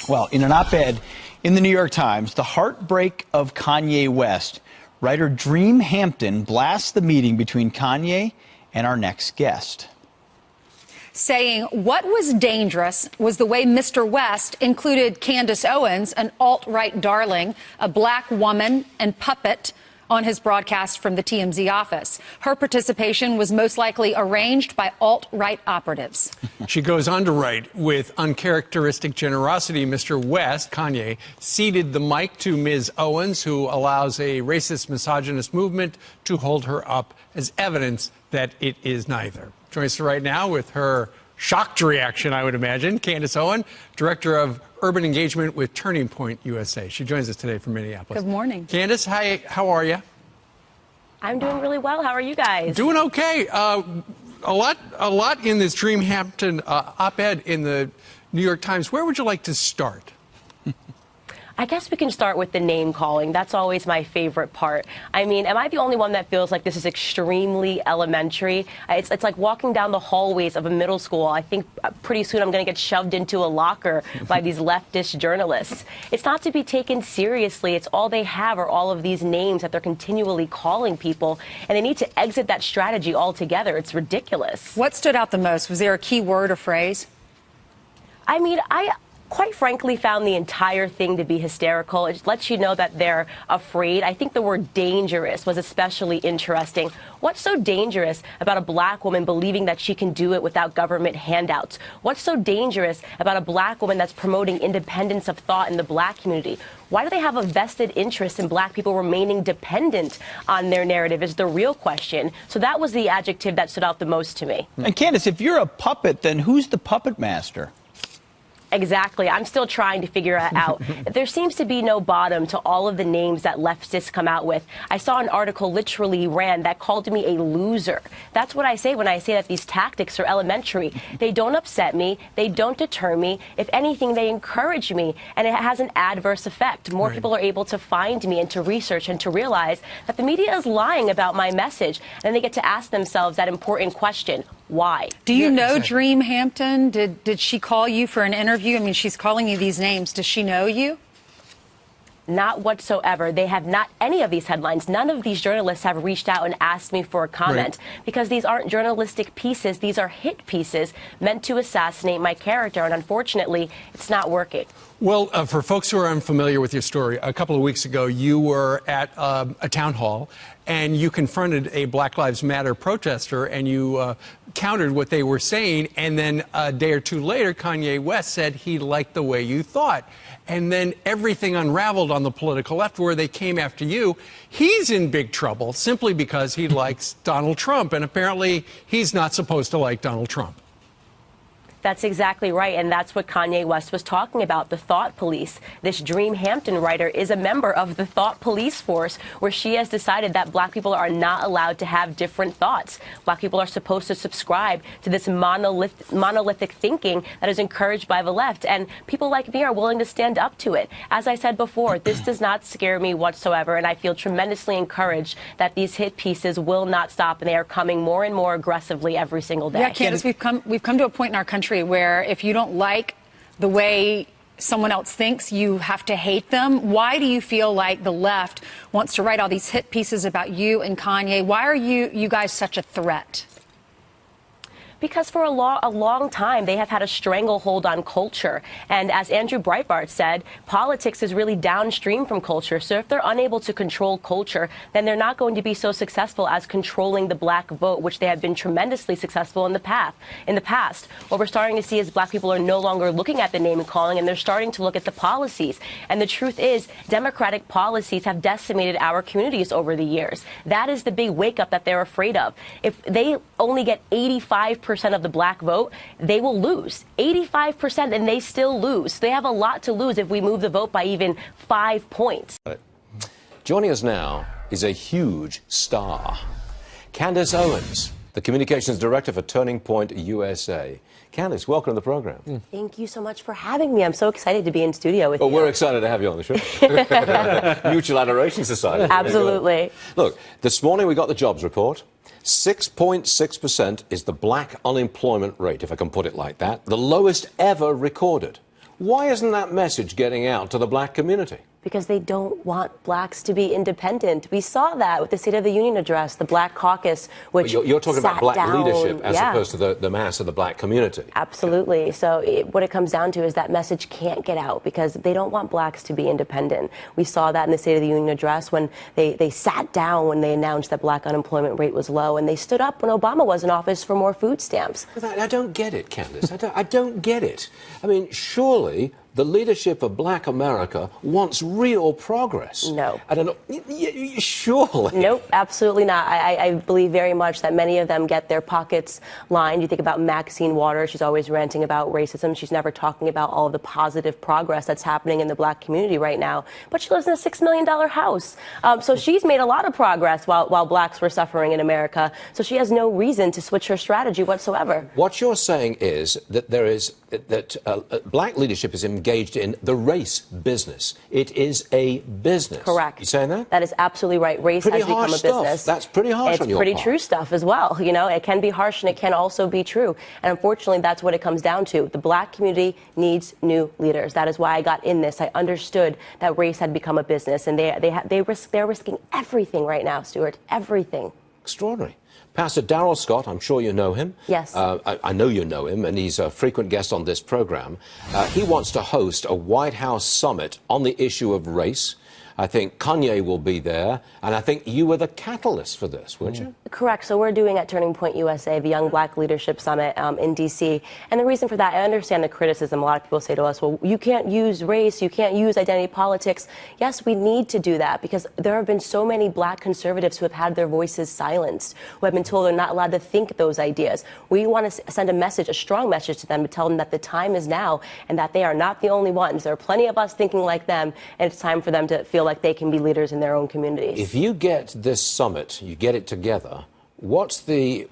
Well, in an op-ed in the New York Times, the heartbreak of Kanye West, writer Dream Hampton blasts the meeting between Kanye and our next guest. Saying what was dangerous was the way Mr. West included Candace Owens, an alt-right darling, a black woman and puppet, on his broadcast from the TMZ office. Her participation was most likely arranged by alt-right operatives. She goes on to write, with uncharacteristic generosity, Mr. West, Kanye, ceded the mic to Ms. Owens, who allows a racist, misogynist movement to hold her up as evidence that it is neither. Joins us right now with her shocked reaction, I would imagine, Candace Owens, Director of Urban Engagement with Turning Point USA. She joins us today from Minneapolis. Good morning. Candace, hi, how are you? I'm doing really well. How are you guys? Doing okay. A lot in this Dream Hampton op-ed in the New York Times. Where would you like to start? I guess we can start with the name calling. That's always my favorite part. I mean, am I the only one that feels like this is extremely elementary? It's like walking down the hallways of a middle school. I think pretty soon I'm going to get shoved into a locker by these leftist journalists. It's not to be taken seriously. It's all they have are all of these names that they're continually calling people, and they need to exit that strategy altogether. It's ridiculous. What stood out the most? Was there a key word or phrase? I mean, I quite frankly found the entire thing to be hysterical. It lets you know that they're afraid. I think the word dangerous was especially interesting. What's so dangerous about a black woman believing that she can do it without government handouts? What's so dangerous about a black woman that's promoting independence of thought in the black community? Why do they have a vested interest in black people remaining dependent on their narrative is the real question. So that was the adjective that stood out the most to me. And Candace, if you're a puppet, then who's the puppet master? Exactly. I'm still trying to figure it out. There seems to be no bottom to all of the names that leftists come out with. I saw an article literally ran that called me a loser. That's what I say when I say that these tactics are elementary. They don't upset me. They don't deter me. If anything, they encourage me, and it has an adverse effect. More people are able to find me and to research and to realize that the media is lying about my message. And they get to ask themselves that important question. Why? Do you know Dream Hampton? Did she call you for an interview? I mean, she's calling you these names. Does she know you? Not whatsoever. They have not any of these headlines. None of these journalists have reached out and asked me for a comment because these aren't journalistic pieces. These are hit pieces meant to assassinate my character. And unfortunately, it's not working. Well, for folks who are unfamiliar with your story, a couple of weeks ago, you were at a town hall and you confronted a Black Lives Matter protester and you countered what they were saying. And then a day or two later, Kanye West said he liked the way you thought. And then everything unraveled on the political left where they came after you. He's in big trouble simply because he likes Donald Trump. And apparently he's not supposed to like Donald Trump. That's exactly right, and that's what Kanye West was talking about, the thought police. This Dream Hampton writer is a member of the thought police force, where she has decided that black people are not allowed to have different thoughts. Black people are supposed to subscribe to this monolithic thinking that is encouraged by the left, and people like me are willing to stand up to it. As I said before, this does not scare me whatsoever, and I feel tremendously encouraged that these hit pieces will not stop, and they are coming more and more aggressively every single day. Yeah, Candace, we've come to a point in our country where if you don't like the way someone else thinks, you have to hate them. Why do you feel like the left wants to write all these hit pieces about you and Kanye? Why are you guys such a threat? Because for a long time, they have had a stranglehold on culture. And as Andrew Breitbart said, politics is really downstream from culture. So if they're unable to control culture, then they're not going to be so successful as controlling the black vote, which they have been tremendously successful in the past. What we're starting to see is black people are no longer looking at the name and calling, and they're starting to look at the policies. And the truth is, Democratic policies have decimated our communities over the years. That is the big wake up that they're afraid of. If they only get 85% of the black vote, they will lose 85%, and they still lose. They have a lot to lose if we move the vote by even 5 points. Joining us now is a huge star, Candace Owens, the communications director for Turning Point USA. Candace, welcome to the program. Thank you so much for having me. I'm so excited to be in studio with you. Well, we're excited to have you on the show. Mutual Adoration Society. Absolutely. Look, this morning we got the jobs report. 6.6% is the black unemployment rate, if I can put it like that, the lowest ever recorded. Why isn't that message getting out to the black community? Because they don't want blacks to be independent. We saw that with the State of the Union address, the Black Caucus, which you're talking about black leadership as yeah. opposed to the mass of the black community. Absolutely. So what it comes down to is that message can't get out because they don't want blacks to be independent. We saw that in the State of the Union address when they sat down when they announced that black unemployment rate was low, and they stood up when Obama was in office for more food stamps. I don't get it, Candace. I don't get it. I mean, surely the leadership of black America wants real progress. No. I don't know. Surely. Nope, absolutely not. I believe very much that many of them get their pockets lined. You think about Maxine Waters. She's always ranting about racism. She's never talking about all of the positive progress that's happening in the black community right now. But she lives in a $6 million house. So she's made a lot of progress while blacks were suffering in America. So she has no reason to switch her strategy whatsoever. What you're saying is that black leadership is engaged in the race business. It is a business. Correct. You saying that? That is absolutely right. Race pretty has become a harsh business. Stuff. That's pretty harsh on your part. It's pretty true stuff as well. You know, it can be harsh and it can also be true. And unfortunately, that's what it comes down to. The black community needs new leaders. That is why I got in this. I understood that race had become a business, and they're risking everything right now, Stuart. Everything. Extraordinary. Pastor Darrell Scott, I'm sure you know him. Yes. I know you know him, and he's a frequent guest on this program. He wants to host a White House summit on the issue of race. I think Kanye will be there, and I think you were the catalyst for this, weren't you? Correct. So we're doing at Turning Point USA the Young Black Leadership Summit in D.C. And the reason for that, I understand the criticism. A lot of people say to us, well, you can't use race, you can't use identity politics. Yes, we need to do that because there have been so many black conservatives who have had their voices silenced, who have been told they're not allowed to think those ideas. We want to send a message, a strong message to them to tell them that the time is now and that they are not the only ones. There are plenty of us thinking like them, and it's time for them to feel like they can be leaders in their own communities. If you get this summit, you get it together, what's the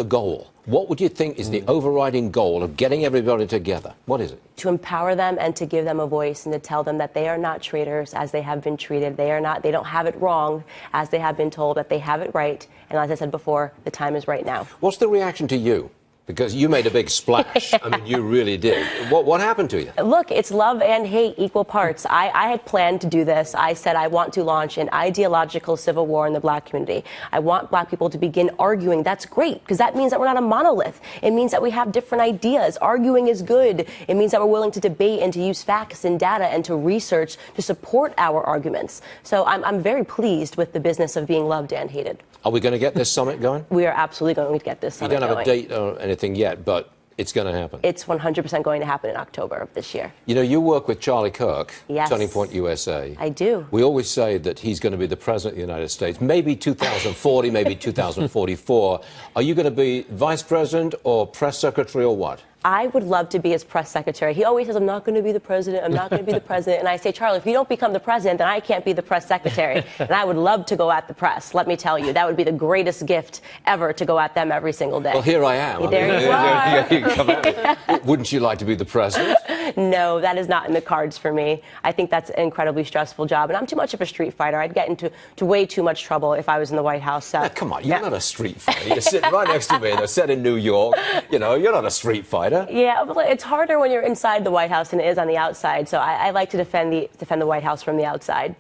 goal? What would you think is the overriding goal of getting everybody together? What is it? To empower them and to give them a voice and to tell them that they are not traitors as they have been treated. They don't have it wrong as they have been told, that they have it right. And as I said before, the time is right now. What's the reaction to you? Because you made a big splash. I mean, you really did. What happened to you? Look, it's love and hate equal parts. I had planned to do this. I said I want to launch an ideological civil war in the black community. I want black people to begin arguing. That's great, because that means that we're not a monolith. It means that we have different ideas. Arguing is good. It means that we're willing to debate and to use facts and data and to research to support our arguments. So I'm very pleased with the business of being loved and hated. Are we going to get this summit going? We are absolutely going to get this summit going. You don't have a date or anything yet, but it's going to happen. It's 100% going to happen in October of this year. You know, you work with Charlie Kirk, yes, Turning Point USA. I do. We always say that he's going to be the president of the United States, maybe 2040, maybe 2044. Are you going to be vice president or press secretary or what? I would love to be his press secretary. He always says, I'm not going to be the president, I'm not going to be the president. And I say, Charlie, if you don't become the president, then I can't be the press secretary. And I would love to go at the press, let me tell you. That would be the greatest gift ever, to go at them every single day. Well, here I am. There you are. You come at me. Wouldn't you like to be the president? No, that is not in the cards for me. I think that's an incredibly stressful job. And I'm too much of a street fighter. I'd get into way too much trouble if I was in the White House. Now, come on, you're not a street fighter. You're sitting right next to me in a set in New York. You know, you're not a street fighter. Yeah, but it's harder when you're inside the White House than it is on the outside. So I like to defend the White House from the outside.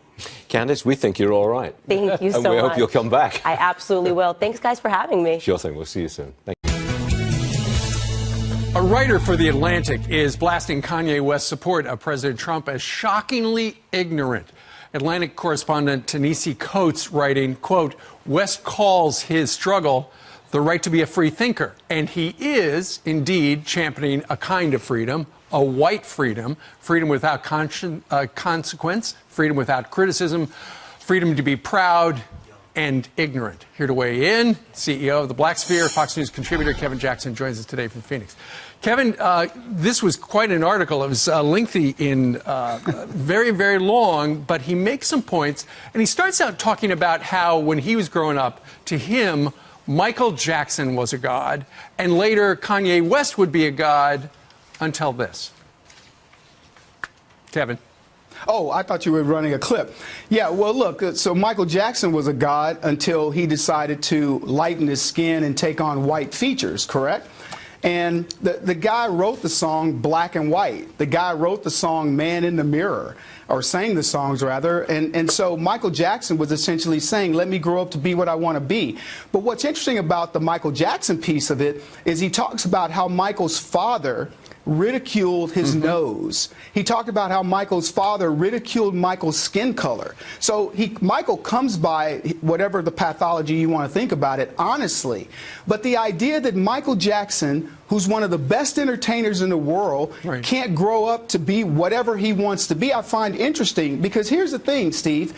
Candace, we think you're all right. Thank you so much. And we hope you'll come back. I absolutely will. Thanks, guys, for having me. Sure thing. We'll see you soon. Thank you. A writer for The Atlantic is blasting Kanye West's support of President Trump as shockingly ignorant. Atlantic correspondent Ta-Nehisi Coates writing, quote, West calls his struggle the right to be a free thinker. And he is indeed championing a kind of freedom, a white freedom, freedom without consequence, freedom without criticism, freedom to be proud and ignorant. Here to weigh in, CEO of the Black Sphere, Fox News contributor Kevin Jackson joins us today from Phoenix. Kevin, this was quite an article. It was lengthy and very, very long, but he makes some points. And he starts out talking about how when he was growing up, to him, Michael Jackson was a god, and later Kanye West would be a god until this. Kevin. Oh, I thought you were running a clip. Yeah, well, look, so Michael Jackson was a god until he decided to lighten his skin and take on white features, correct? And the guy wrote the song Black and White. The guy wrote the song Man in the Mirror, or sang the songs rather. And so Michael Jackson was essentially saying, let me grow up to be what I want to be. But what's interesting about the Michael Jackson piece of it is he talks about how Michael's father ridiculed his nose. He talked about how Michael's father ridiculed Michael's skin color. So Michael comes by whatever the pathology you want to think about it, honestly. But the idea that Michael Jackson, who's one of the best entertainers in the world, can't grow up to be whatever he wants to be, I find interesting. Because here's the thing, Steve.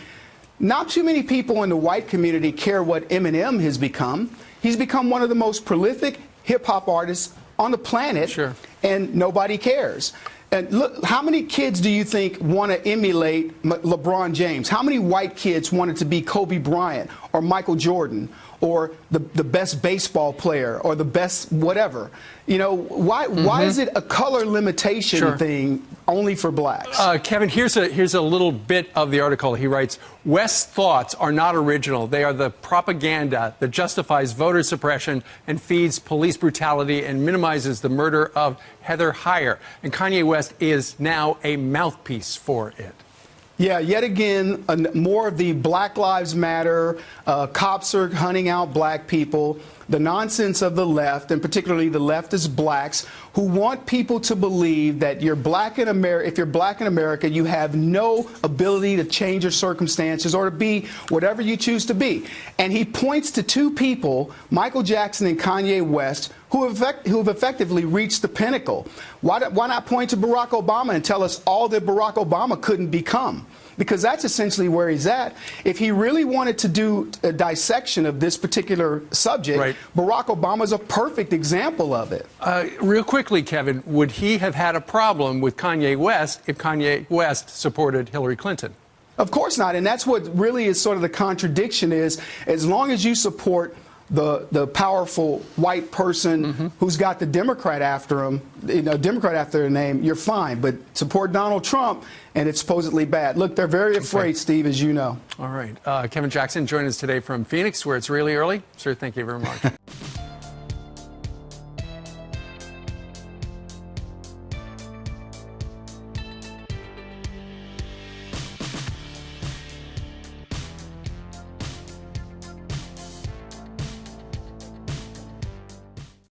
Not too many people in the white community care what Eminem has become. He's become one of the most prolific hip-hop artists on the planet, and nobody cares. And look, how many kids do you think want to emulate LeBron James? How many white kids wanted to be Kobe Bryant or Michael Jordan or the best baseball player or the best whatever? You know, why is it a color limitation thing only for blacks? Kevin, here's a little bit of the article. He writes, West's thoughts are not original. They are the propaganda that justifies voter suppression and feeds police brutality and minimizes the murder of Heather Heyer. And Kanye West is now a mouthpiece for it. Yeah, yet again, more of the Black Lives Matter, cops are hunting out black people, the nonsense of the left, and particularly the leftist blacks, who want people to believe that you're black in America. If you're black in America, you have no ability to change your circumstances or to be whatever you choose to be. And he points to two people, Michael Jackson and Kanye West, who have effectively reached the pinnacle. Why not point to Barack Obama and tell us all that Barack Obama couldn't become? Because that's essentially where he's at. If he really wanted to do a dissection of this particular subject, Barack Obama's a perfect example of it. Real quickly, Kevin, would he have had a problem with Kanye West if Kanye West supported Hillary Clinton? Of course not. And that's what really is sort of the contradiction is, as long as you support the powerful white person who's got the Democrat after him, Democrat after their name, you're fine. But support Donald Trump, and it's supposedly bad. Look, they're very afraid, Steve, as you know. All right. Kevin Jackson joined us today from Phoenix, where it's really early. Sir, thank you very much.